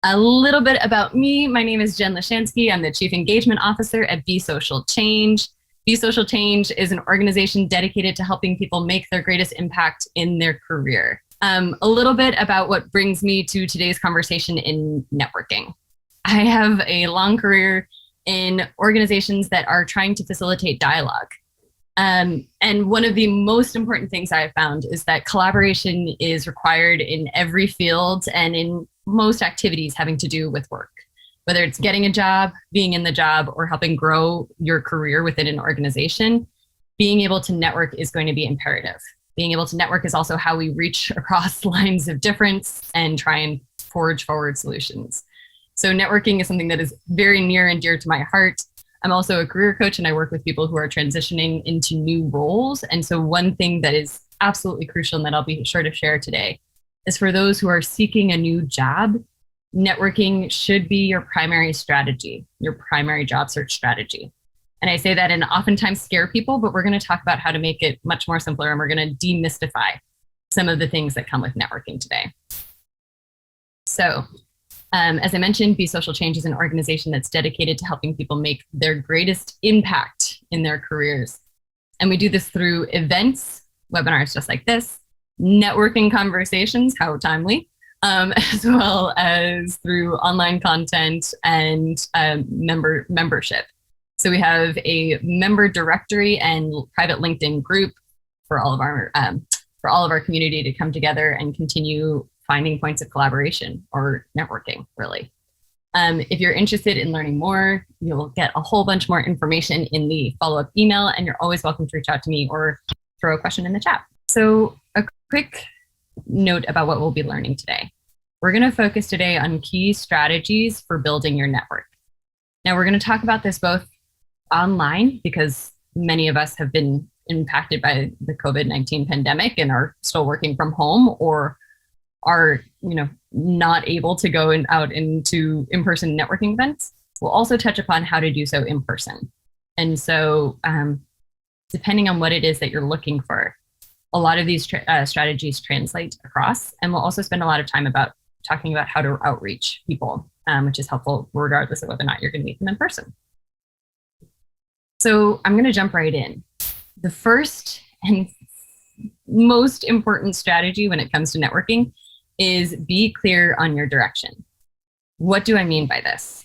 A little bit about me. My name is Jenn Lishansky. I'm the Chief Engagement Officer at Be Social Change. Be Social Change is an organization dedicated to helping people make their greatest impact in their career. A little bit about what brings me to today's conversation in networking. I have a long career in organizations that are trying to facilitate dialogue. And one of the most important things I have found is that collaboration is required in every field and in most activities having to do with work, whether it's getting a job, being in the job, or helping grow your career within an organization. Being able to network is going to be imperative. Being able to network is also how we reach across lines of difference and try and forge forward solutions. So networking is something that is very near and dear to my heart. I'm also a career coach and I work with people who are transitioning into new roles. And so one thing that is absolutely crucial and that I'll be sure to share today is for those who are seeking a new job, networking should be your primary strategy, your primary job search strategy. And I say that and oftentimes scare people, but we're going to talk about how to make it much more simpler and we're going to demystify some of the things that come with networking today. So, as I mentioned, Be Social Change is an organization that's dedicated to helping people make their greatest impact in their careers. And we do this through events, webinars just like this, networking conversations, how timely, as well as through online content and membership. So we have a member directory and private LinkedIn group for all of our community to come together and continue finding points of collaboration or networking, really. If you're interested in learning more, you'll get a whole bunch more information in the follow-up email, and you're always welcome to reach out to me or throw a question in the chat. So a quick note about what we'll be learning today. We're going to focus today on key strategies for building your network. Now, we're going to talk about this both online, because many of us have been impacted by the COVID-19 pandemic and are still working from home or are not able to go out into in-person networking events. We'll also touch upon how to do so in person. And so depending on what it is that you're looking for, a lot of these strategies translate across. And we'll also spend a lot of time talking about how to outreach people, which is helpful regardless of whether or not you're going to meet them in person. So I'm going to jump right in. The first and most important strategy when it comes to networking is be clear on your direction. What do I mean by this?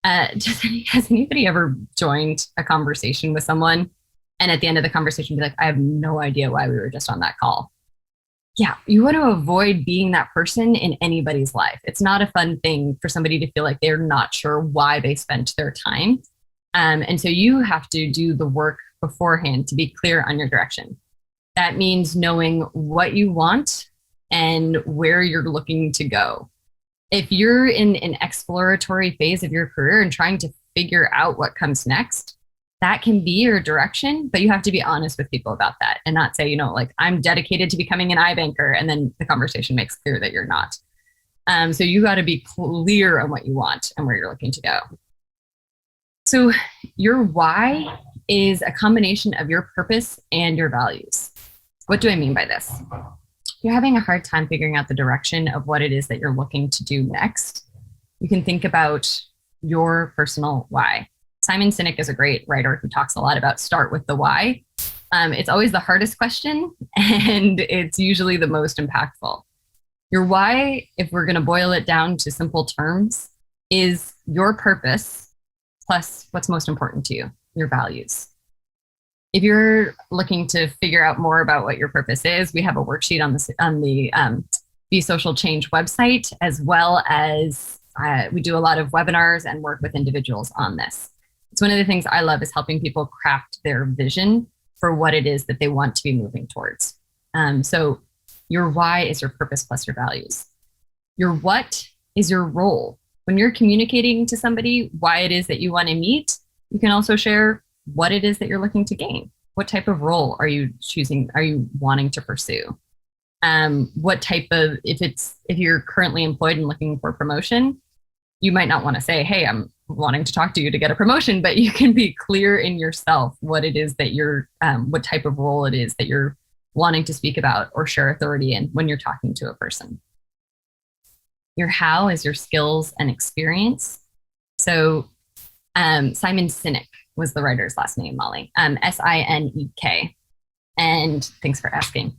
Has anybody ever joined a conversation with someone and at the end of the conversation be like, I have no idea why we were just on that call? Yeah, you want to avoid being that person in anybody's life. It's not a fun thing for somebody to feel like they're not sure why they spent their time. And so you have to do the work beforehand to be clear on your direction. That means knowing what you want and where you're looking to go. If you're in an exploratory phase of your career and trying to figure out what comes next, that can be your direction, but you have to be honest with people about that and not say, like, I'm dedicated to becoming an iBanker, and then the conversation makes clear that you're not. So you got to be clear on what you want and where you're looking to go. So your why is a combination of your purpose and your values. What do I mean by this? You're having a hard time figuring out the direction of what it is that you're looking to do next, you can think about your personal why. Simon Sinek is a great writer who talks a lot about start with the why. It's always the hardest question, and it's usually the most impactful. Your why, if we're going to boil it down to simple terms, is your purpose plus what's most important to you, your values. If you're looking to figure out more about what your purpose is, we have a worksheet on the Be Social Change website, as well as we do a lot of webinars and work with individuals on this. It's one of the things I love is helping people craft their vision for what it is that they want to be moving towards. So your why is your purpose plus your values. Your what is your role. When you're communicating to somebody why it is that you want to meet, you can also share what it is that you're looking to gain. What type of role are you choosing? Are you wanting to pursue? What type of, if you're currently employed and looking for promotion, you might not want to say, hey, I'm wanting to talk to you to get a promotion, but you can be clear in yourself what it is that you're, what type of role it is that you're wanting to speak about or share authority in when you're talking to a person. Your how is your skills and experience. So Simon Sinek was the writer's last name, Molly, Sinek. And thanks for asking.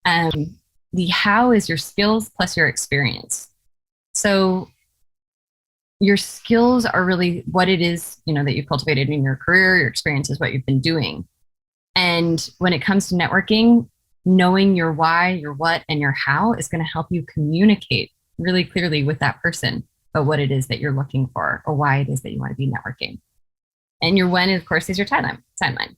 The how is your skills plus your experience. So your skills are really what it is, that you've cultivated in your career. Your experience is what you've been doing. And when it comes to networking, knowing your why, your what, and your how is going to help you communicate really clearly with that person about what it is that you're looking for or why it is that you want to be networking. And your when, of course, is your timeline.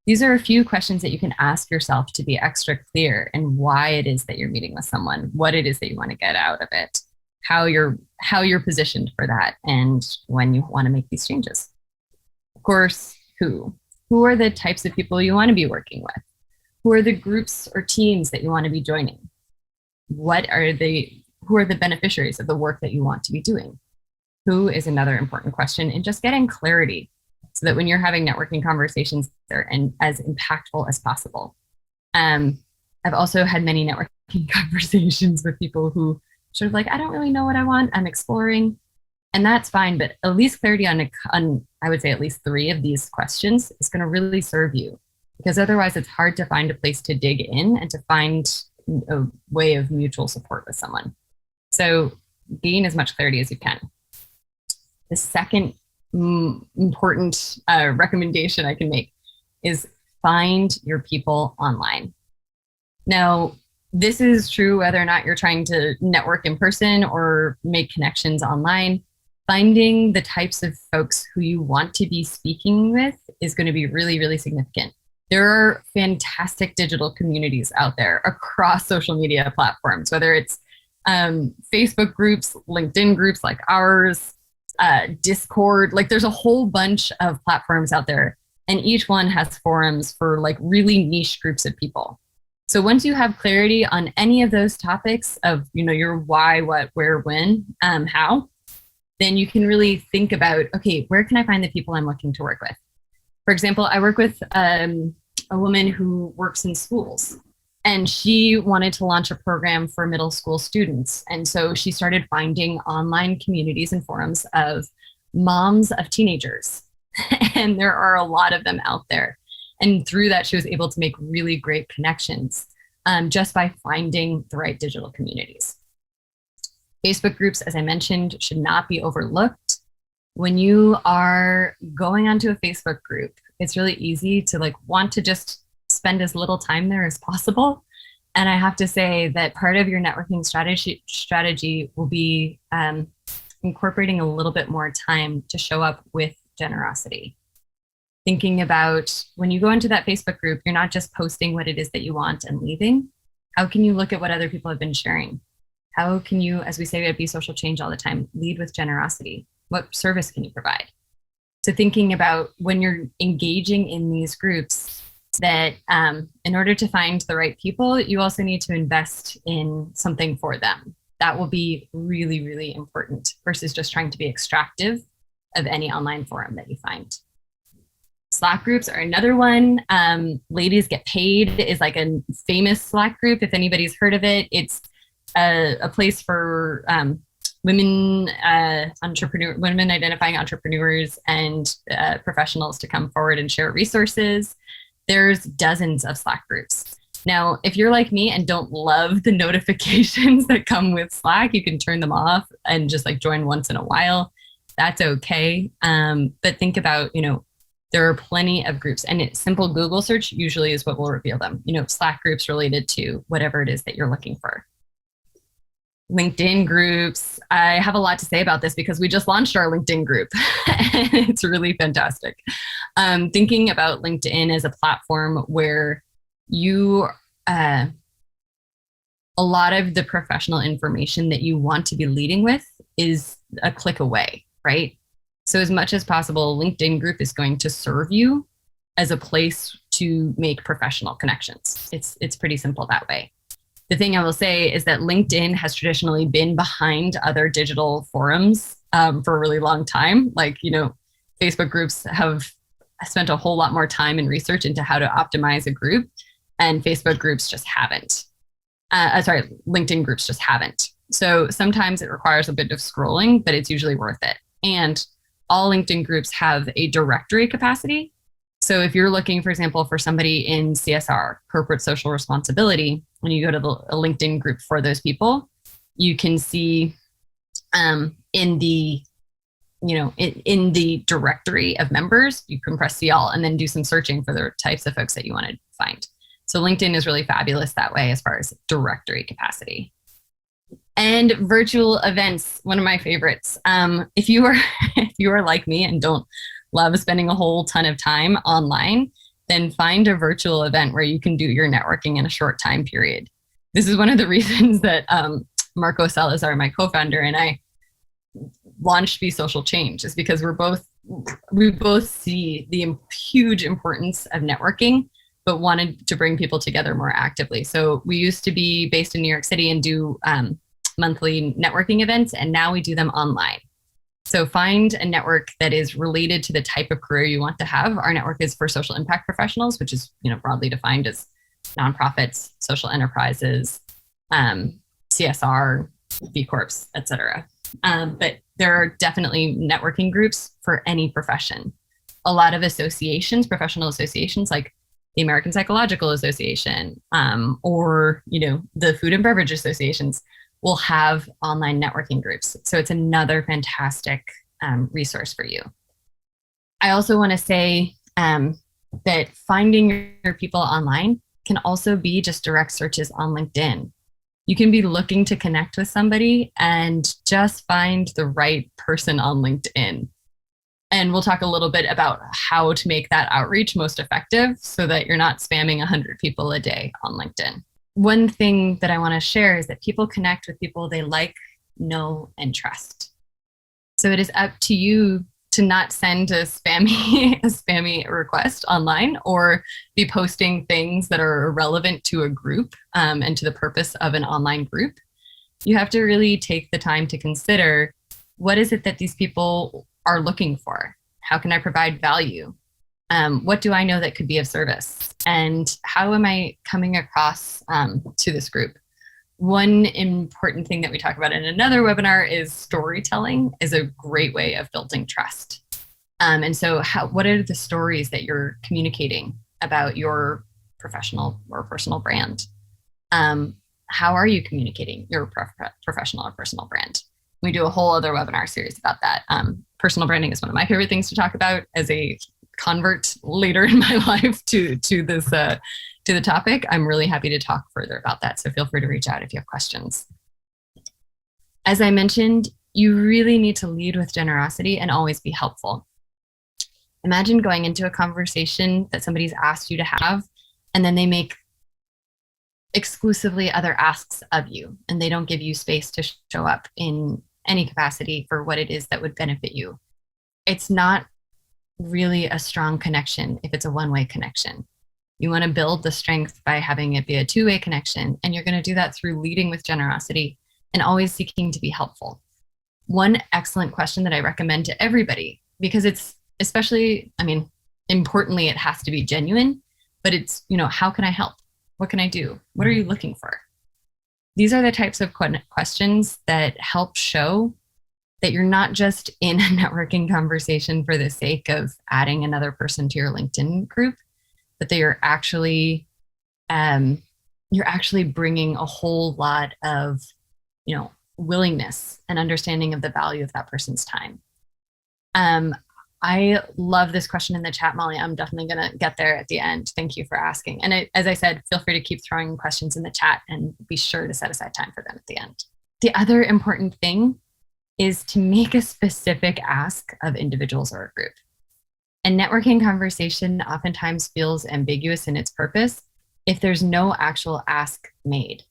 These are a few questions that you can ask yourself to be extra clear in why it is that you're meeting with someone, what it is that you want to get out of it, how you're positioned for that, and when you want to make these changes. Of course, who are the types of people you want to be working with? Who are the groups or teams that you want to be joining? Who are the beneficiaries of the work that you want to be doing? Who is another important question, and just getting clarity so that when you're having networking conversations, they're as impactful as possible. I've also had many networking conversations with people who sort of like, I don't really know what I want. I'm exploring, and that's fine. But at least clarity on I would say at least 3 of these questions is going to really serve you, because otherwise it's hard to find a place to dig in and to find a way of mutual support with someone. So gain as much clarity as you can. The second important recommendation I can make is find your people online. Now, this is true whether or not you're trying to network in person or make connections online. Finding the types of folks who you want to be speaking with is going to be really, really significant. There are fantastic digital communities out there across social media platforms, whether it's Facebook groups, LinkedIn groups like ours, Discord. Like, there's a whole bunch of platforms out there, and each one has forums for like really niche groups of people. So once you have clarity on any of those topics of, your why, what, where, when, how, then you can really think about, okay, where can I find the people I'm looking to work with? For example, I work with a woman who works in schools, and she wanted to launch a program for middle school students. And so she started finding online communities and forums of moms of teenagers. And there are a lot of them out there. And through that, she was able to make really great connections just by finding the right digital communities. Facebook groups, as I mentioned, should not be overlooked. When you are going onto a Facebook group, it's really easy to want to just spend as little time there as possible. And I have to say that part of your networking strategy will be incorporating a little bit more time to show up with generosity. Thinking about when you go into that Facebook group, you're not just posting what it is that you want and leaving. How can you look at what other people have been sharing? How can you, as we say at Be Social Change all the time, lead with generosity? What service can you provide? So thinking about when you're engaging in these groups, that in order to find the right people, you also need to invest in something for them. That will be really, really important versus just trying to be extractive of any online forum that you find. Slack groups are another one. Ladies Get Paid is like a famous Slack group. If anybody's heard of it, it's a place for women identifying entrepreneurs and professionals to come forward and share resources. There's dozens of Slack groups. Now, if you're like me and don't love the notifications that come with Slack, you can turn them off and just join once in a while. That's okay. But think about, there are plenty of groups, and simple Google search usually is what will reveal them. Slack groups related to whatever it is that you're looking for. LinkedIn groups. I have a lot to say about this because we just launched our LinkedIn group. It's really fantastic. Thinking about LinkedIn as a platform where a lot of the professional information that you want to be leading with is a click away, right? So as much as possible, LinkedIn group is going to serve you as a place to make professional connections. It's pretty simple that way. The thing I will say is that LinkedIn has traditionally been behind other digital forums for a really long time. Facebook groups have spent a whole lot more time and research into how to optimize a group, and Facebook groups just haven't. LinkedIn groups just haven't. So sometimes it requires a bit of scrolling, but it's usually worth it. And all LinkedIn groups have a directory capacity. So if you're looking, for example, for somebody in CSR, corporate social responsibility, when you go to a LinkedIn group for those people, you can see in the in the directory of members, you can press see all and then do some searching for the types of folks that you want to find. So LinkedIn is really fabulous that way as far as directory capacity. And virtual events, one of my favorites. If you are like me and don't love spending a whole ton of time online, then find a virtual event where you can do your networking in a short time period. This is one of the reasons that Marco Salazar, my co-founder, and I launched Be Social Change, is because we both see the huge importance of networking, but wanted to bring people together more actively. So we used to be based in New York City and do monthly networking events, and now we do them online. So find a network that is related to the type of career you want to have. Our network is for social impact professionals, which is broadly defined as nonprofits, social enterprises, CSR, B Corps, et cetera. But there are definitely networking groups for any profession. A lot of associations, professional associations like the American Psychological Association, or the Food and Beverage Associations, will have online networking groups. So it's another fantastic resource for you. I also want to say that finding your people online can also be just direct searches on LinkedIn. You can be looking to connect with somebody and just find the right person on LinkedIn. And we'll talk a little bit about how to make that outreach most effective so that you're not spamming 100 people a day on LinkedIn. One thing that I want to share is that people connect with people they like, know, and trust. So it is up to you to not send a spammy request online or be posting things that are irrelevant to a group and to the purpose of an online group. You have to really take the time to consider, what is it that these people are looking for? How can I provide value? What do I know that could be of service? And how am I coming across to this group? One important thing that we talk about in another webinar is storytelling is a great way of building trust. And so what are the stories that you're communicating about your professional or personal brand? How are you communicating your professional or personal brand? We do a whole other webinar series about that. Personal branding is one of my favorite things to talk about as a convert later in my life to this to the topic. I'm really happy to talk further about that. So feel free to reach out if you have questions. As I mentioned, you really need to lead with generosity and always be helpful. Imagine going into a conversation that somebody's asked you to have, and then they make exclusively other asks of you, and they don't give you space to show up in any capacity for what it is that would benefit you. It's not really a strong connection if it's a one-way connection. You want to build the strength by having it be a two-way connection, and you're going to do that through leading with generosity and always seeking to be helpful. One excellent question that I recommend to everybody, because it's especially, importantly, it has to be genuine, but it's, how can I help? What can I do? What are you looking for? These are the types of questions that help show that you're not just in a networking conversation for the sake of adding another person to your LinkedIn group, but that you're actually bringing a whole lot of, willingness and understanding of the value of that person's time. I love this question in the chat, Molly. I'm definitely going to get there at the end. Thank you for asking. And as I said, feel free to keep throwing questions in the chat and be sure to set aside time for them at the end. The other important thing is to make a specific ask of individuals or a group. A networking conversation oftentimes feels ambiguous in its purpose if there's no actual ask made.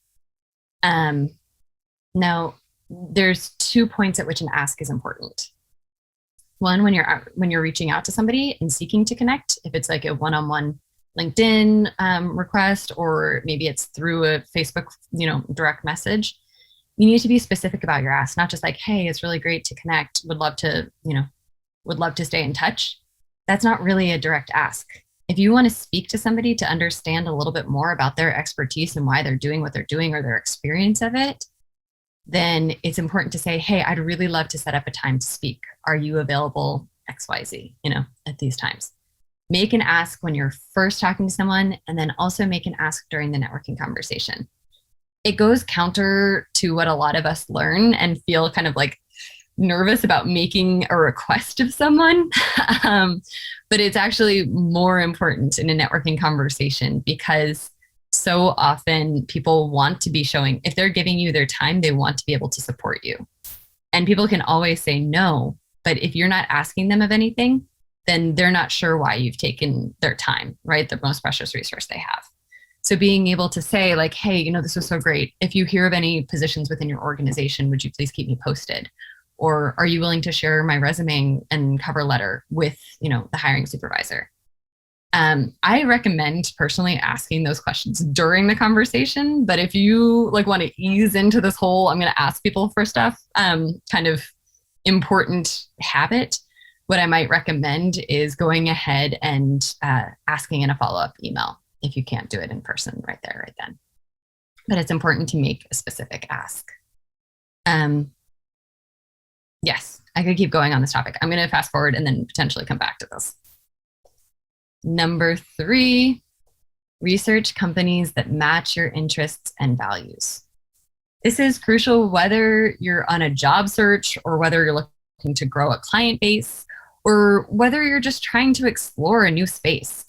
Now, there's 2 points at which an ask is important. One, when you're reaching out to somebody and seeking to connect, if it's like a one-on-one LinkedIn request, or maybe it's through a Facebook, direct message, you need to be specific about your ask, not just like, hey, it's really great to connect. Would love to stay in touch. That's not really a direct ask. If you want to speak to somebody to understand a little bit more about their expertise and why they're doing what they're doing or their experience of it, then it's important to say, hey, I'd really love to set up a time to speak. Are you available XYZ, at these times? Make an ask when you're first talking to someone, and then also make an ask during the networking conversation. It goes counter to what a lot of us learn and feel kind of like nervous about making a request of someone. But it's actually more important in a networking conversation because so often people want to be showing, if they're giving you their time, they want to be able to support you. And people can always say no, but if you're not asking them of anything, then they're not sure why you've taken their time, right? The most precious resource they have. So being able to say like, hey, this was so great. If you hear of any positions within your organization, would you please keep me posted? Or are you willing to share my resume and cover letter with, the hiring supervisor? I recommend personally asking those questions during the conversation. But if you want to ease into this whole, I'm going to ask people for stuff, kind of important habit, what I might recommend is going ahead and asking in a follow-up email if you can't do it in person right there, right then. But it's important to make a specific ask. Yes, I could keep going on this topic. I'm going to fast forward and then potentially come back to this. Number 3, research companies that match your interests and values. This is crucial whether you're on a job search or whether you're looking to grow a client base or whether you're just trying to explore a new space.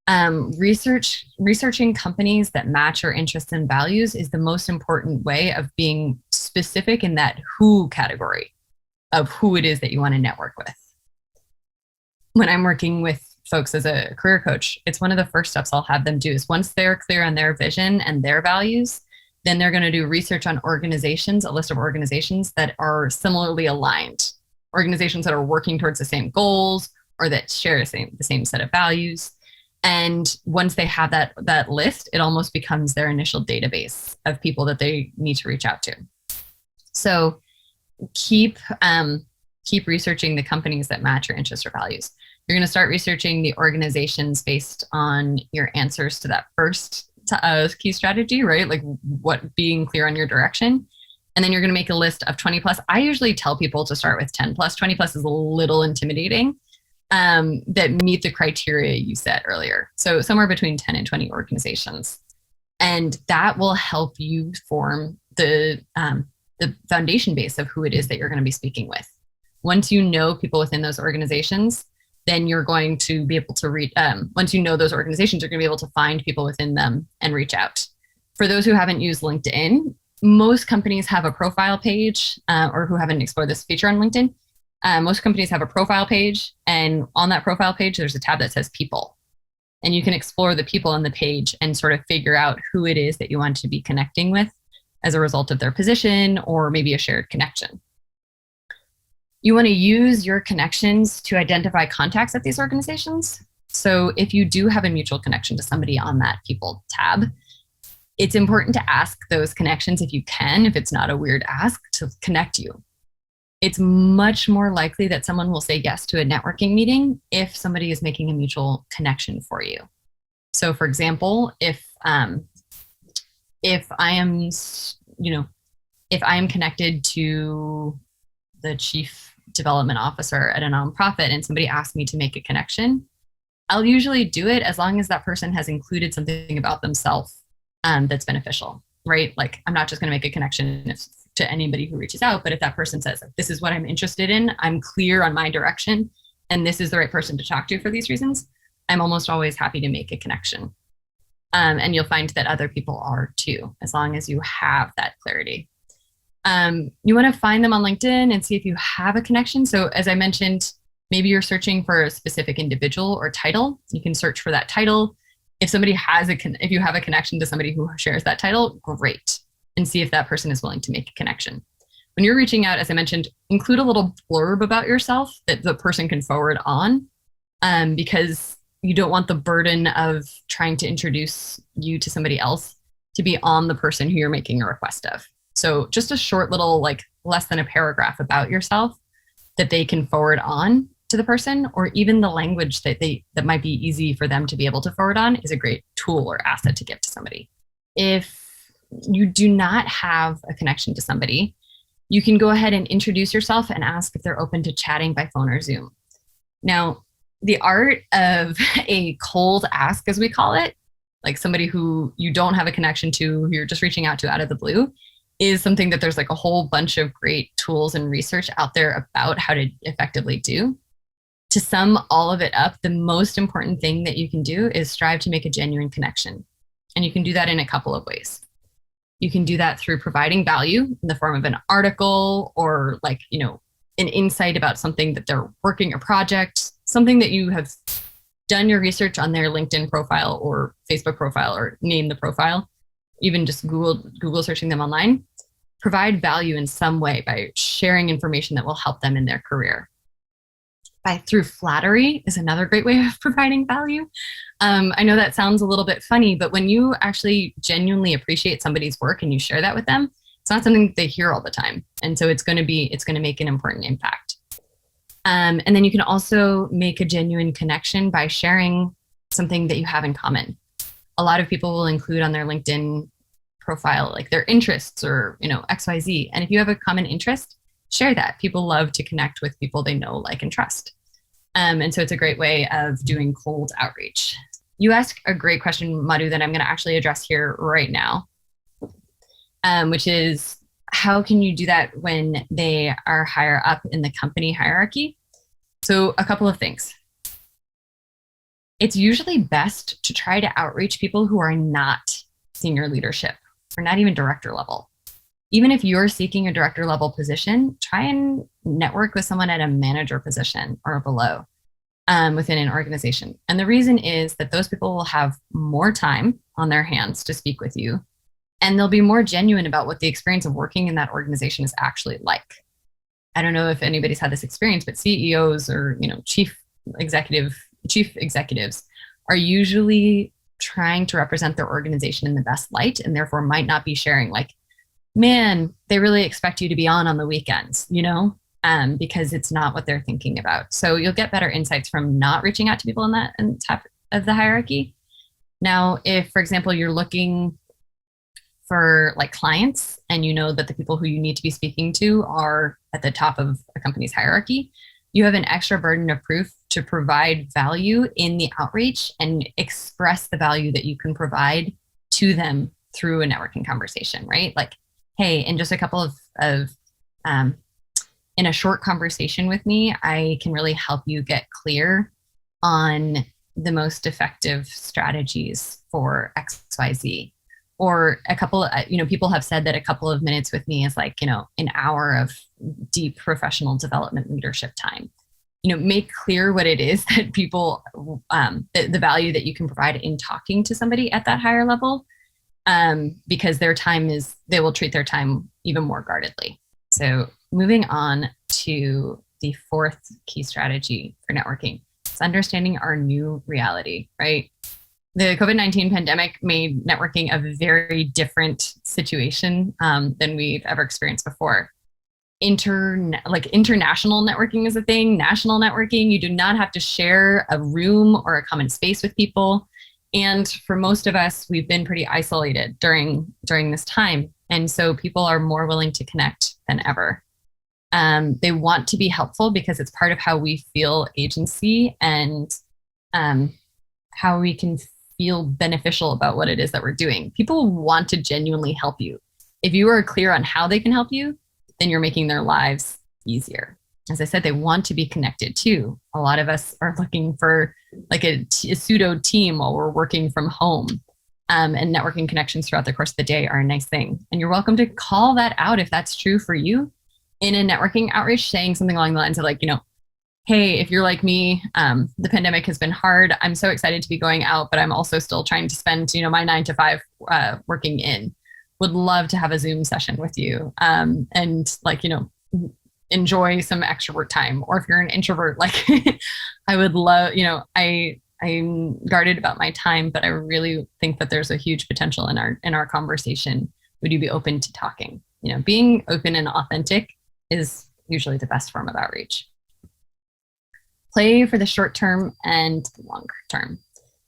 Researching companies that match your interests and values is the most important way of being specific in that who category of who it is that you want to network with. When I'm working with folks as a career coach, it's one of the first steps I'll have them do is once they're clear on their vision and their values, then they're going to do research on organizations, a list of organizations that are similarly aligned, organizations that are working towards the same goals or that share the same set of values. And once they have that list, it almost becomes their initial database of people that they need to reach out to. So keep researching the companies that match your interests or values. You're going to start researching the organizations based on your answers to that first key strategy, right? Like what being clear on your direction. And then you're going to make a list of 20 plus. I usually tell people to start with 10 plus. 20 plus is a little intimidating. That meet the criteria you set earlier. So somewhere between 10 and 20 organizations. And that will help you form the foundation base of who it is that you're going to be speaking with. Once you know people within those organizations, then you're going to be able to reach, once you know those organizations, you're going to be able to find people within them and reach out. For those who haven't used LinkedIn, most companies have a profile page or who haven't explored this feature on LinkedIn. Most companies have a profile page, and on that profile page, there's a tab that says people. And you can explore the people on the page and sort of figure out who it is that you want to be connecting with as a result of their position or maybe a shared connection. You want to use your connections to identify contacts at these organizations. So if you do have a mutual connection to somebody on that people tab, it's important to ask those connections if you can, if it's not a weird ask, to connect you. It's much more likely that someone will say yes to a networking meeting if somebody is making a mutual connection for you. So for example, if I am connected to the chief development officer at a nonprofit and somebody asks me to make a connection, I'll usually do it as long as that person has included something about themselves that's beneficial, right? Like I'm not just going to make a connection to anybody who reaches out, but if that person says, this is what I'm interested in, I'm clear on my direction, and this is the right person to talk to for these reasons, I'm almost always happy to make a connection. And you'll find that other people are too, as long as you have that clarity. You want to find them on LinkedIn and see if you have a connection. So as I mentioned, maybe you're searching for a specific individual or title. You can search for that title. If you have a connection to somebody who shares that title, great. And see if that person is willing to make a connection. When you're reaching out, as I mentioned, include a little blurb about yourself that the person can forward on, because you don't want the burden of trying to introduce you to somebody else to be on the person who you're making a request of. So just a short little, less than a paragraph about yourself that they can forward on to the person, or even the language that might be easy for them to be able to forward on is a great tool or asset to give to somebody. If you do not have a connection to somebody, you can go ahead and introduce yourself and ask if they're open to chatting by phone or Zoom. Now, the art of a cold ask, as we call it, like somebody who you don't have a connection to, who you're just reaching out to out of the blue, is something that there's like a whole bunch of great tools and research out there about how to effectively do. To sum all of it up, the most important thing that you can do is strive to make a genuine connection. And you can do that in a couple of ways. You can do that through providing value in the form of an article or like, an insight about something that they're working, a project, something that you have done your research on their LinkedIn profile or Facebook profile, or name the profile, even just Google searching them online. Provide value in some way by sharing information that will help them in their career. Through flattery is another great way of providing value. I know that sounds a little bit funny, but when you actually genuinely appreciate somebody's work and you share that with them, it's not something that they hear all the time. And so it's going to make an important impact. And then you can also make a genuine connection by sharing something that you have in common. A lot of people will include on their LinkedIn profile, like their interests or, XYZ. And if you have a common interest, share that. People love to connect with people they know, like, and trust. And so it's a great way of doing cold outreach. You asked a great question, Madhu, that I'm going to actually address here right now, which is how can you do that when they are higher up in the company hierarchy? So a couple of things. It's usually best to try to outreach people who are not senior leadership or not even director level. Even if you're seeking a director level position, try and network with someone at a manager position or below within an organization. And the reason is that those people will have more time on their hands to speak with you, and they'll be more genuine about what the experience of working in that organization is actually like. I don't know if anybody's had this experience, but CEOs or chief executives are usually trying to represent their organization in the best light, and therefore might not be sharing like, man, they really expect you to be on the weekends, because it's not what they're thinking about. So you'll get better insights from not reaching out to people in that top of the hierarchy. Now, if, for example, you're looking for like clients and you know that the people who you need to be speaking to are at the top of a company's hierarchy, you have an extra burden of proof to provide value in the outreach and express the value that you can provide to them through a networking conversation, right? Like, hey, in just a couple of in a short conversation with me, I can really help you get clear on the most effective strategies for XYZ. Or a couple of, people have said that a couple of minutes with me is like, an hour of deep professional development leadership time. Make clear what it is that people, the value that you can provide in talking to somebody at that higher level, because they will treat their time even more guardedly. So moving on to the fourth key strategy for networking, it's understanding our new reality, right? The COVID-19 pandemic made networking a very different situation than we've ever experienced before. International networking is a thing, national networking. You do not have to share a room or a common space with people. And for most of us, we've been pretty isolated during this time. And so people are more willing to connect than ever. They want to be helpful because it's part of how we feel agency and how we can feel beneficial about what it is that we're doing. People want to genuinely help you. If you are clear on how they can help you, then you're making their lives easier. As I said, they want to be connected too. A lot of us are looking for like a pseudo team while we're working from home. And networking connections throughout the course of the day are a nice thing. And you're welcome to call that out if that's true for you in a networking outreach, saying something along the lines of like, hey, if you're like me, the pandemic has been hard. I'm so excited to be going out, but I'm also still trying to spend, my 9 to 5 working in. Would love to have a Zoom session with you and like, enjoy some extrovert time. Or if you're an introvert, like I would love, I'm guarded about my time, but I really think that there's a huge potential in our conversation. Would you be open to talking? Being open and authentic is usually the best form of outreach. Play for the short term and the long term.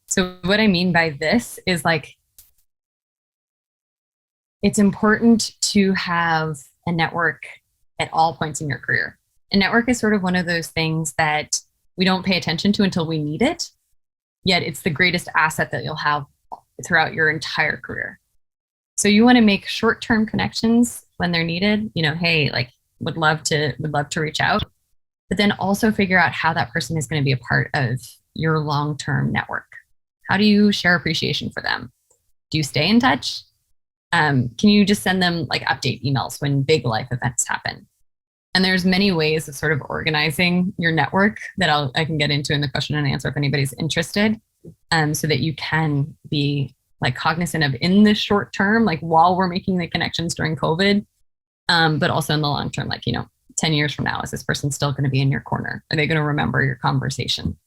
So what I mean by this is like, it's important to have a network at all points in your career. A network is sort of one of those things that we don't pay attention to until we need it, yet it's the greatest asset that you'll have throughout your entire career. So you want to make short-term connections when they're needed. Hey, like would love to reach out, but then also figure out how that person is going to be a part of your long-term network. How do you share appreciation for them? Do you stay in touch? Can you just send them like update emails when big life events happen? And there's many ways of sort of organizing your network that I can get into in the question and answer if anybody's interested, so that you can be like cognizant of in the short term, like while we're making the connections during COVID, but also in the long term, like, 10 years from now, is this person still going to be in your corner? Are they going to remember your conversation?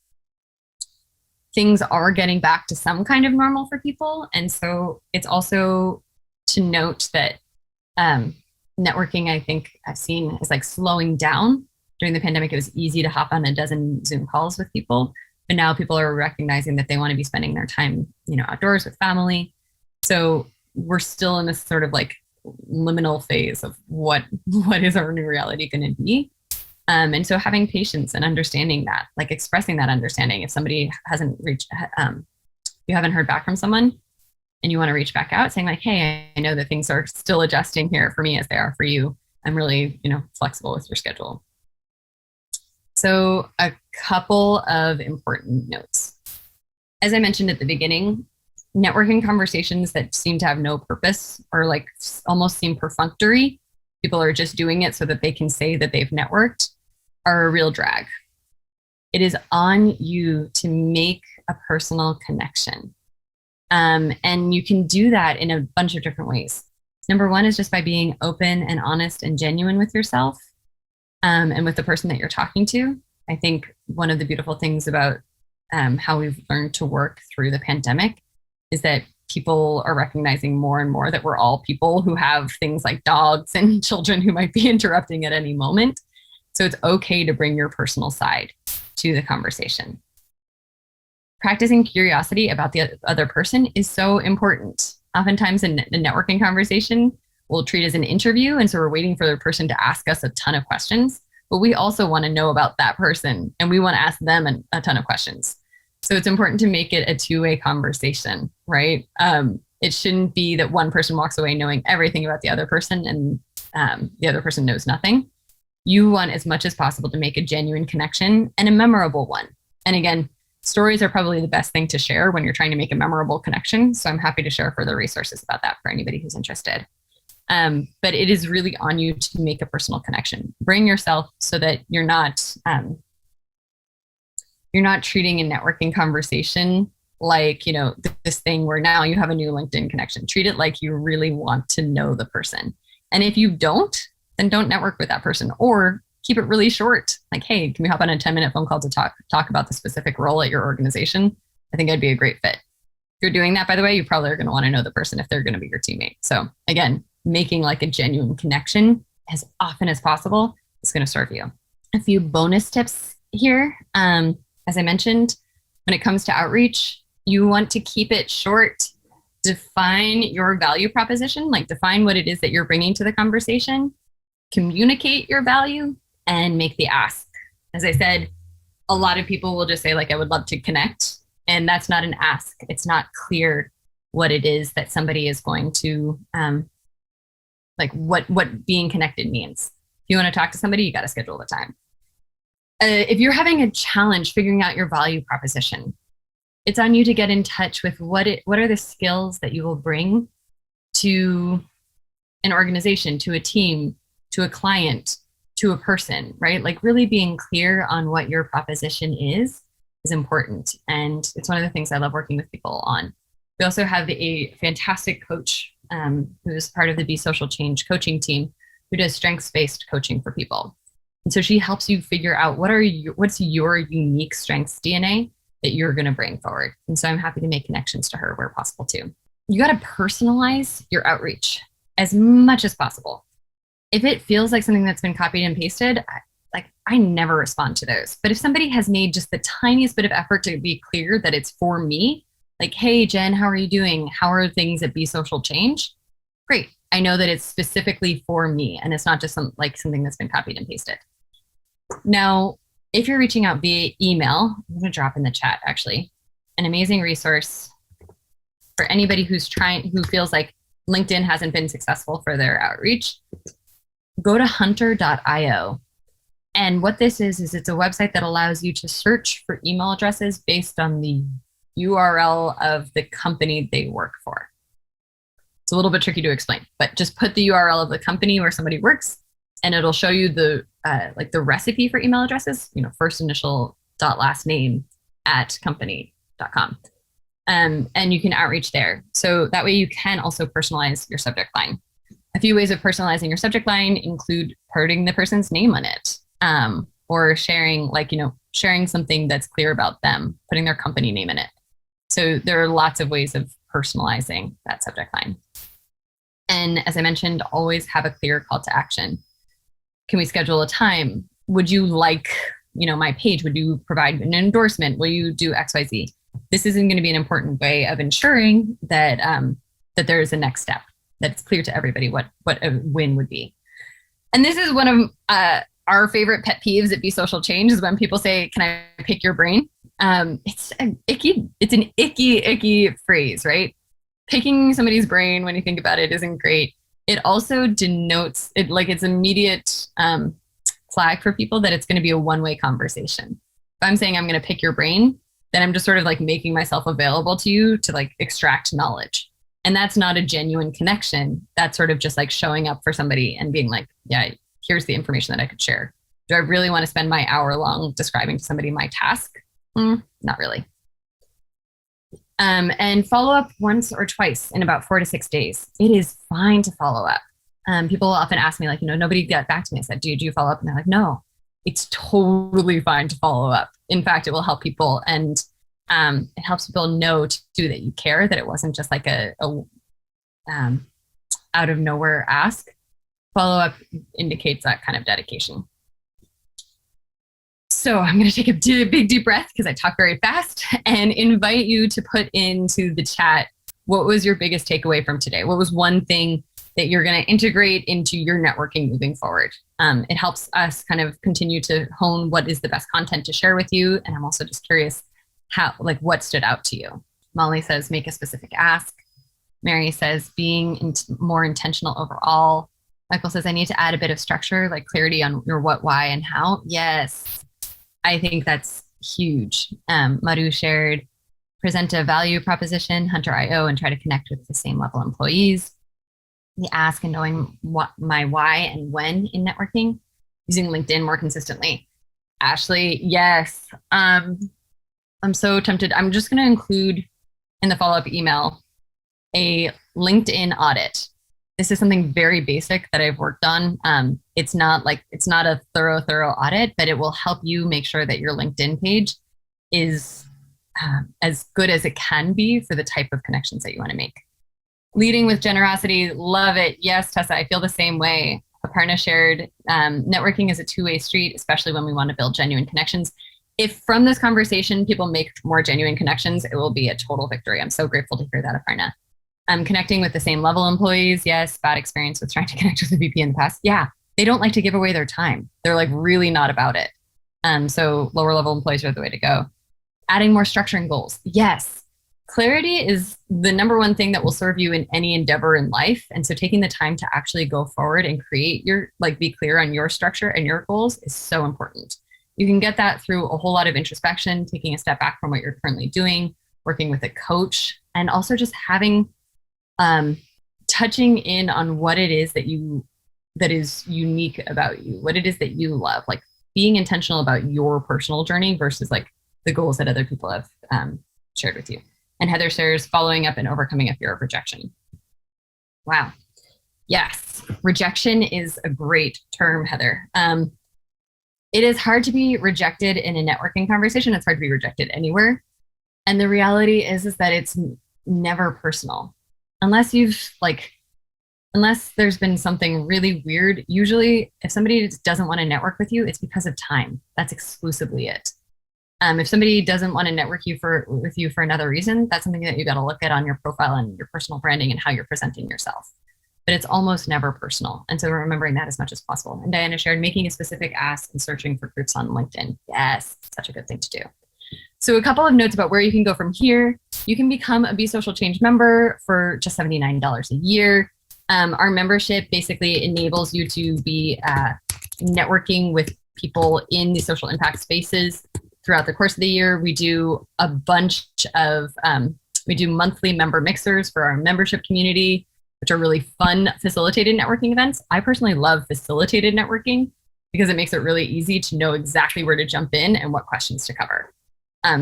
Things are getting back to some kind of normal for people. And so it's also to note that networking, I think I've seen, is like slowing down. During the pandemic, it was easy to hop on a dozen Zoom calls with people, but now people are recognizing that they want to be spending their time, outdoors with family. So we're still in this sort of like liminal phase of what is our new reality going to be. And so having patience and understanding that, like expressing that understanding. If somebody hasn't reached, you haven't heard back from someone and you want to reach back out, saying like, hey, I know that things are still adjusting here for me as they are for you. I'm really, flexible with your schedule. So a couple of important notes. As I mentioned at the beginning, networking conversations that seem to have no purpose or like almost seem perfunctory, people are just doing it so that they can say that they've networked, are a real drag. It is on you to make a personal connection. And you can do that in a bunch of different ways. Number one is just by being open and honest and genuine with yourself, and with the person that you're talking to. I think one of the beautiful things about how we've learned to work through the pandemic is that people are recognizing more and more that we're all people who have things like dogs and children who might be interrupting at any moment. So it's okay to bring your personal side to the conversation. Practicing curiosity about the other person is so important. Oftentimes in the networking conversation, we'll treat it as an interview. And so we're waiting for the person to ask us a ton of questions, but we also want to know about that person and we want to ask them a ton of questions. So it's important to make it a two-way conversation, right? It shouldn't be that one person walks away knowing everything about the other person and the other person knows nothing. You want as much as possible to make a genuine connection and a memorable one. And again, stories are probably the best thing to share when you're trying to make a memorable connection. So I'm happy to share further resources about that for anybody who's interested. But it is really on you to make a personal connection. Bring yourself so that you're not treating a networking conversation like, this thing where now you have a new LinkedIn connection. Treat it like you really want to know the person. And if you don't, then don't network with that person, or keep it really short. Like, hey, can we hop on a 10-minute phone call to talk about the specific role at your organization? I think I'd be a great fit. If you're doing that, by the way, you probably are going to want to know the person if they're going to be your teammate. So again, making like a genuine connection as often as possible is going to serve you. A few bonus tips here. As I mentioned, when it comes to outreach, you want to keep it short. Define your value proposition, like define what it is that you're bringing to the conversation, communicate your value, and make the ask. As I said, a lot of people will just say like, I would love to connect. And that's not an ask. It's not clear what it is that somebody is going to, like what being connected means. If you want to talk to somebody, you got to schedule the time. If you're having a challenge figuring out your value proposition, it's on you to get in touch with what are the skills that you will bring to an organization, to a team, to a client, to a person, right? Like really being clear on what your proposition is important. And it's one of the things I love working with people on. We also have a fantastic coach who's part of the Be Social Change coaching team who does strengths-based coaching for people. And so she helps you figure out what's your unique strengths DNA that you're going to bring forward. And so I'm happy to make connections to her where possible too. You got to personalize your outreach as much as possible. If it feels like something that's been copied and pasted, I never respond to those. But if somebody has made just the tiniest bit of effort to be clear that it's for me, like, hey, Jen, how are you doing? How are things at Be Social Change? Great. I know that it's specifically for me and it's not just something that's been copied and pasted. Now, if you're reaching out via email, I'm going to drop in the chat actually, an amazing resource for anybody who feels like LinkedIn hasn't been successful for their outreach. Go to hunter.io. And what this is it's a website that allows you to search for email addresses based on the URL of the company they work for. It's a little bit tricky to explain, but just put the URL of the company where somebody works and it'll show you the recipe for email addresses, first initial dot last name at company.com. And you can outreach there. So that way you can also personalize your subject line. A few ways of personalizing your subject line include putting the person's name on it, or sharing something that's clear about them, putting their company name in it. So there are lots of ways of personalizing that subject line. And as I mentioned, always have a clear call to action. Can we schedule a time? Would you like, my page? Would you provide an endorsement? Will you do XYZ? This isn't going to be an important way of ensuring that that there is a next step, that it's clear to everybody what a win would be. And this is one of our favorite pet peeves at Be Social Change is when people say, "Can I pick your brain?" It's an icky phrase, right? Picking somebody's brain when you think about it isn't great. It also denotes it it's immediate flag for people that it's going to be a one-way conversation. If I'm saying I'm going to pick your brain, then I'm just sort of making myself available to you to extract knowledge. And that's not a genuine connection. That's sort of just showing up for somebody and being yeah, here's the information that I could share. Do I really want to spend my hour long describing to somebody my task? Not really. And follow up once or twice in about 4 to 6 days. It is fine to follow up. People often ask me nobody got back to me. I said, do you follow up? And they're like, no, it's totally fine to follow up. In fact, it will help people, and it helps people know too that you care, that it wasn't just a out of nowhere ask. Follow up indicates that kind of dedication. So I'm going to take a big deep breath because I talk very fast and invite you to put into the chat, what was your biggest takeaway from today? What was one thing that you're going to integrate into your networking moving forward? It helps us kind of continue to hone what is the best content to share with you. And I'm also just curious what stood out to you. Molly says, make a specific ask. Mary says, being more intentional overall. Michael says, I need to add a bit of structure, clarity on your what, why, and how. Yes, I think that's huge. Madhu shared, present a value proposition, Hunter.io, and try to connect with the same level employees. The ask and knowing what my why and when in networking, using LinkedIn more consistently. Ashley, yes. I'm so tempted. I'm just going to include in the follow-up email a LinkedIn audit. This is something very basic that I've worked on. It's not a thorough audit, but it will help you make sure that your LinkedIn page is as good as it can be for the type of connections that you want to make. Leading with generosity, love it. Yes, Tessa, I feel the same way. Aparna shared, networking is a two-way street, especially when we want to build genuine connections. If from this conversation people make more genuine connections, it will be a total victory. I'm so grateful to hear that, Aparna. Connecting with the same level employees. Yes, bad experience with trying to connect with the VP in the past. Yeah, they don't like to give away their time. They're really not about it. So lower level employees are the way to go. Adding more structure and goals. Yes, clarity is the number one thing that will serve you in any endeavor in life. And so taking the time to actually go forward and create your, be clear on your structure and your goals is so important. You can get that through a whole lot of introspection, taking a step back from what you're currently doing, working with a coach, and also just having touching in on what it is that is unique about you, what it is that you love, being intentional about your personal journey versus the goals that other people have shared with you. And Heather shares, following up and overcoming a fear of rejection. Wow. Yes, rejection is a great term, Heather. It is hard to be rejected in a networking conversation. It's hard to be rejected anywhere. And the reality is that it's never personal. Unless there's been something really weird, usually if somebody doesn't want to network with you, it's because of time. That's exclusively it. If somebody doesn't want to network with you for another reason, that's something that you got to look at on your profile and your personal branding and how you're presenting yourself. but it's almost never personal. And so remembering that as much as possible. And Diana shared making a specific ask and searching for groups on LinkedIn. Yes, such a good thing to do. So a couple of notes about where you can go from here. You can become a Be Social Change member for just $79 a year. Our membership basically enables you to be networking with people in the social impact spaces throughout the course of the year. We do a bunch of, we do monthly member mixers for our membership community, which are really fun facilitated networking events. I personally love facilitated networking because it makes it really easy to know exactly where to jump in and what questions to cover.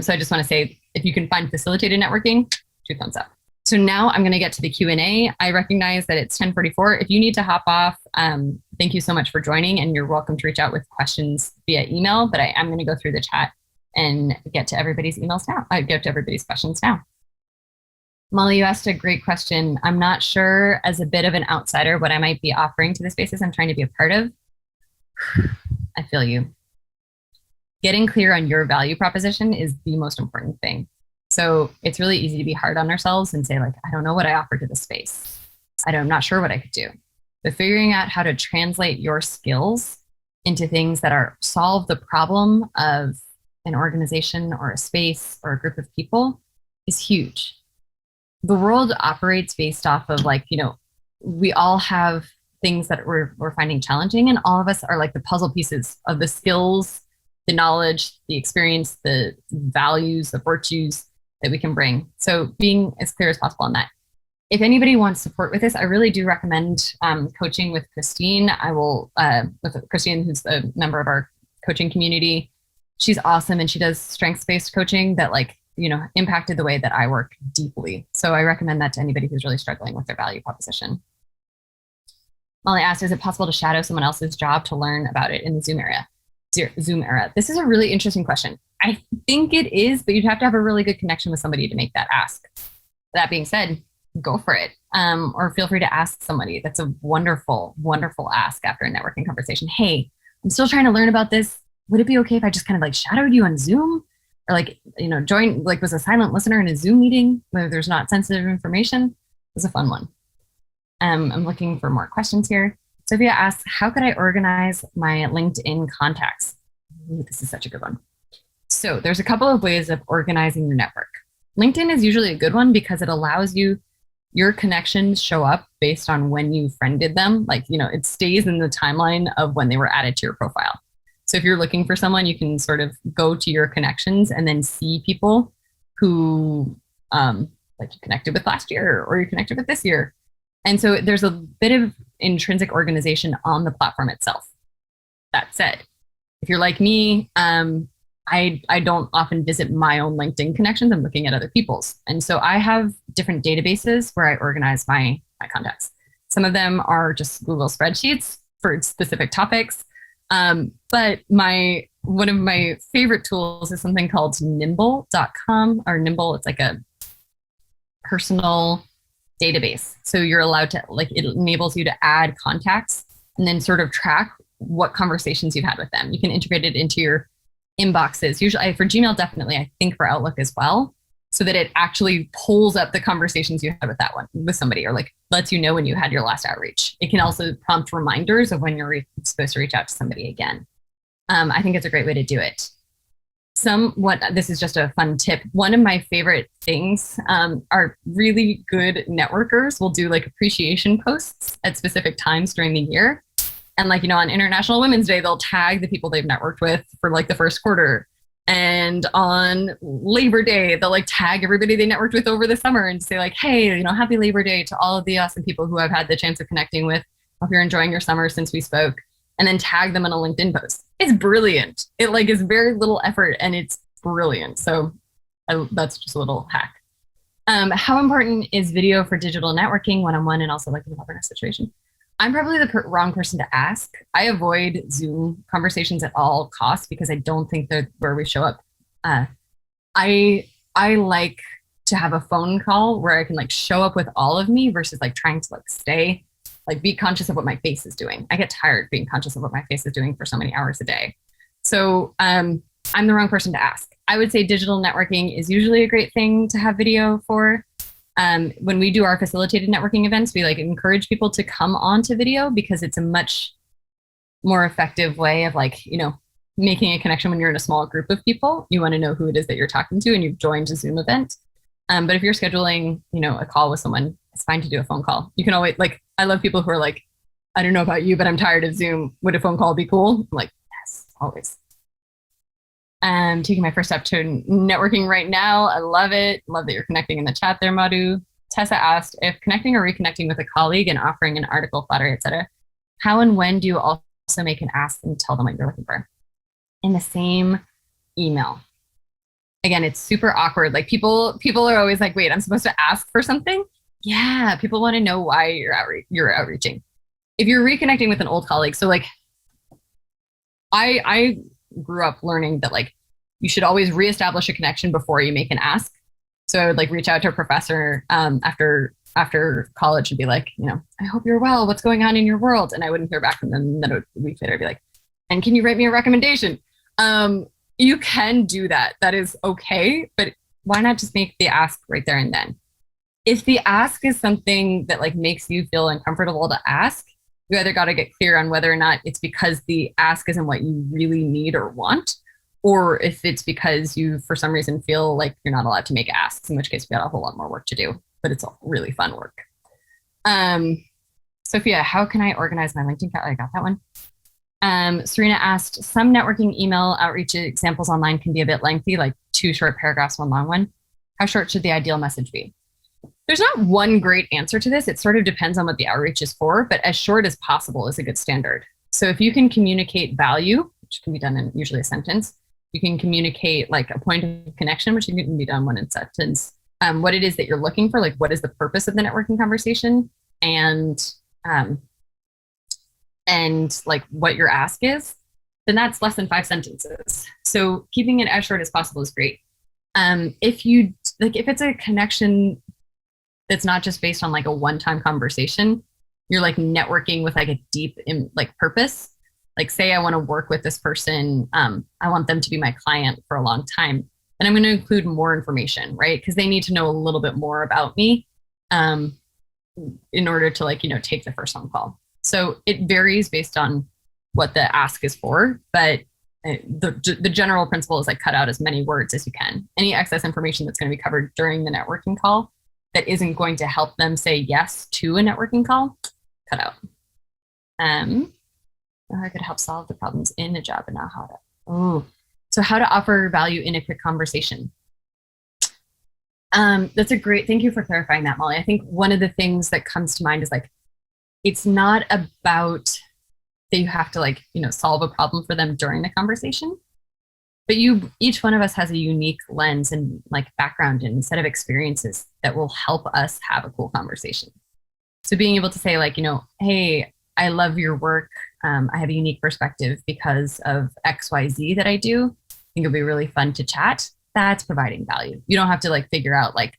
So I just want to say, if you can find facilitated networking, 2 thumbs up. So now I'm going to get to the Q&A. I recognize that it's 10:44. If you need to hop off, thank you so much for joining, and you're welcome to reach out with questions via email, but I am going to go through the chat and get to everybody's emails now. I get to everybody's questions now. Molly, you asked a great question. I'm not sure, as a bit of an outsider, what I might be offering to the spaces I'm trying to be a part of. I feel you. Getting clear on your value proposition is the most important thing. So it's really easy to be hard on ourselves and say, like, I don't know what I offer to the space. I'm not sure what I could do. But figuring out how to translate your skills into things that are solve the problem of an organization or a space or a group of people is huge. The world operates based off of, like, you know, we all have things that we're finding challenging, and all of us are like the puzzle pieces of the skills, the knowledge, the experience, the values, the virtues that we can bring. So being as clear as possible on that. If anybody wants support with this, I really do recommend coaching with Christine. I will, with Christine, who's a member of our coaching community. She's awesome, and she does strengths-based coaching that, like, you know, impacted the way that I work deeply. So I recommend that to anybody who's really struggling with their value proposition. Molly asked, is it possible to shadow someone else's job to learn about it in the Zoom era? This is a really interesting question. I think it is, but you'd have to have a really good connection with somebody to make that ask. That being said, go for it. Or feel free to ask somebody. That's a wonderful, wonderful ask after a networking conversation. Hey, I'm still trying to learn about this. Would it be okay if I just kind of like shadowed you on Zoom? Or, like, you know, join, like, was a silent listener in a Zoom meeting where there's not sensitive information? It was a fun one. I'm looking for more questions here. Sophia asks, how could I organize my LinkedIn contacts? Ooh, this is such a good one. So there's a couple of ways of organizing your network. LinkedIn is usually a good one because it allows you, your connections show up based on when you friended them. Like, you know, it stays in the timeline of when they were added to your profile. So if you're looking for someone, you can sort of go to your connections and then see people who like you connected with last year or you connected with this year. And so there's a bit of intrinsic organization on the platform itself. That said, if you're like me, I don't often visit my own LinkedIn connections. I'm looking at other people's. And so I have different databases where I organize my contacts. Some of them are just Google spreadsheets for specific topics. But one of my favorite tools is something called nimble.com, or Nimble. It's like a personal database. So you're allowed to, like, it enables you to add contacts and then sort of track what conversations you've had with them. You can integrate it into your inboxes. Usually for Gmail, definitely, I think for Outlook as well, so that it actually pulls up the conversations you had with that one, with somebody, or like lets you know when you had your last outreach. It can also prompt reminders of when you're supposed to reach out to somebody again. I think it's a great way to do it. This is just a fun tip. One of my favorite things are really good networkers will do like appreciation posts at specific times during the year. And, like, you know, on International Women's Day, they'll tag the people they've networked with for like the first quarter. And on Labor Day, they'll like tag everybody they networked with over the summer and say, like, hey, you know, happy Labor Day to all of the awesome people who I've had the chance of connecting with. Hope you're enjoying your summer since we spoke. And then tag them in a LinkedIn post. It's brilliant. It, like, is very little effort and it's brilliant. So that's just a little hack. How important is video for digital networking one-on-one and also like in a governance situation? I'm probably the wrong person to ask. I avoid Zoom conversations at all costs because I don't think they're where we show up. I like to have a phone call where I can like show up with all of me versus like trying to like be conscious of what my face is doing. I get tired being conscious of what my face is doing for so many hours a day. So I'm the wrong person to ask. I would say digital networking is usually a great thing to have video for. When we do our facilitated networking events, we like encourage people to come onto video because it's a much more effective way of like, making a connection when you're in a small group of people. You want to know who it is that you're talking to and you've joined a Zoom event. But if you're scheduling, a call with someone, it's fine to do a phone call. You can always like, I love people who are like, I don't know about you, but I'm tired of Zoom. Would a phone call be cool? I'm like, yes, always. I'm taking my first step to networking right now. I love it. Love that you're connecting in the chat there, Madhu. Tessa asked if connecting or reconnecting with a colleague and offering an article, flatter, etc. How and when do you also make an ask and tell them what you're looking for? In the same email. Again, it's super awkward. Like people are always like, wait, I'm supposed to ask for something? Yeah, people want to know why you're outreaching. If you're reconnecting with an old colleague, so like I grew up learning that like you should always reestablish a connection before you make an ask. So I would like reach out to a professor after college and be like, I hope you're well. What's going on in your world? And I wouldn't hear back from them. And then a week later, I'd be like, and can you write me a recommendation? You can do that. That is okay. But why not just make the ask right there and then? If the ask is something that like makes you feel uncomfortable to ask, you either got to get clear on whether or not it's because the ask isn't what you really need or want, or if it's because you, for some reason, feel like you're not allowed to make asks, in which case we got a whole lot more work to do, but it's all really fun work. Sophia, how can I organize my LinkedIn account? I got that one. Serena asked, some networking email outreach examples online can be a bit lengthy, like 2 short paragraphs, 1 long one. How short should the ideal message be? There's not one great answer to this. It sort of depends on what the outreach is for, but as short as possible is a good standard. So if you can communicate value, which can be done in usually a sentence, you can communicate like a point of connection, which can be done in a sentence, what it is that you're looking for, like what is the purpose of the networking conversation, and like what your ask is, then that's less than 5 sentences. So keeping it as short as possible is great. If it's a connection that's not just based on like a one-time conversation, you're like networking with like a deep like purpose. Like say I want to work with this person, I want them to be my client for a long time, and I'm going to include more information, right? Because they need to know a little bit more about me in order to like, take the first phone call. So it varies based on what the ask is for, but the general principle is like cut out as many words as you can. Any excess information that's going to be covered during the networking call that isn't going to help them say yes to a networking call, cut out. I could help solve the problems in a job and not how to. So how to offer value in a quick conversation. That's a great, thank you for clarifying that, Molly. I think one of the things that comes to mind is like, it's not about that you have to like, solve a problem for them during the conversation, but each one of us has a unique lens and like background and set of experiences that will help us have a cool conversation. So being able to say like, hey, I love your work. I have a unique perspective because of XYZ that I do. I think it'll be really fun to chat. That's providing value. You don't have to like figure out like,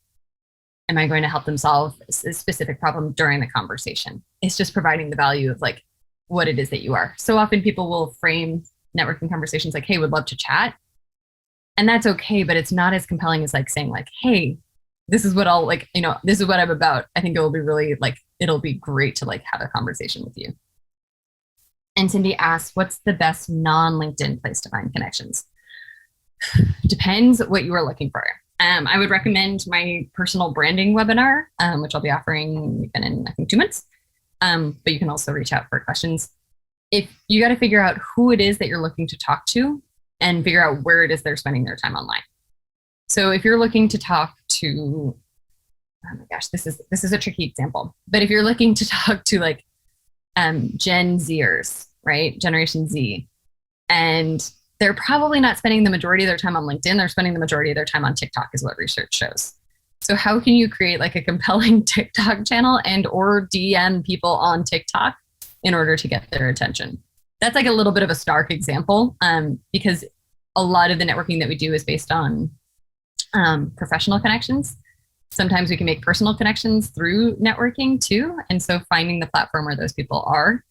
am I going to help them solve a specific problem during the conversation? It's just providing the value of like what it is that you are. So often people will frame networking conversations like, hey, would love to chat. And that's okay, but it's not as compelling as like saying like, hey, this is what I'll like, this is what I'm about. I think it will be really like, it'll be great to like have a conversation with you. And Cindy asks, what's the best non-LinkedIn place to find connections? Depends what you are looking for. I would recommend my personal branding webinar, which I'll be offering in I think 2 months. But you can also reach out for questions. If you got to figure out who it is that you're looking to talk to and figure out where it is they're spending their time online. So if you're looking to talk to, oh my gosh, this is a tricky example, but if you're looking to talk to like Gen Zers, right? Generation Z, and they're probably not spending the majority of their time on LinkedIn. They're spending the majority of their time on TikTok is what research shows. So how can you create like a compelling TikTok channel and or DM people on TikTok in order to get their attention? That's like a little bit of a stark example because a lot of the networking that we do is based on professional connections. Sometimes we can make personal connections through networking too. And so finding the platform where those people are,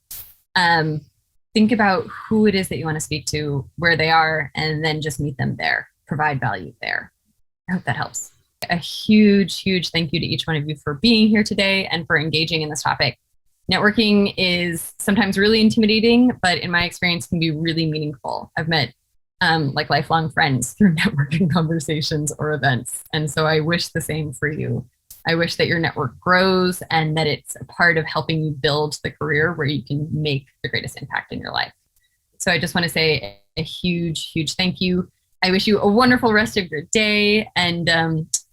think about who it is that you want to speak to, where they are, and then just meet them there, provide value there. I hope that helps. a huge, huge thank you to each one of you for being here today and for engaging in this topic. Networking is sometimes really intimidating, but in my experience can be really meaningful. I've met like lifelong friends through networking conversations or events. And so I wish the same for you. I wish that your network grows and that it's a part of helping you build the career where you can make the greatest impact in your life. So I just want to say a huge, huge thank you. I wish you a wonderful rest of your day, and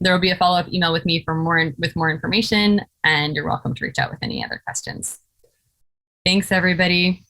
there will be a follow-up email with me for more information, and you're welcome to reach out with any other questions. Thanks, everybody.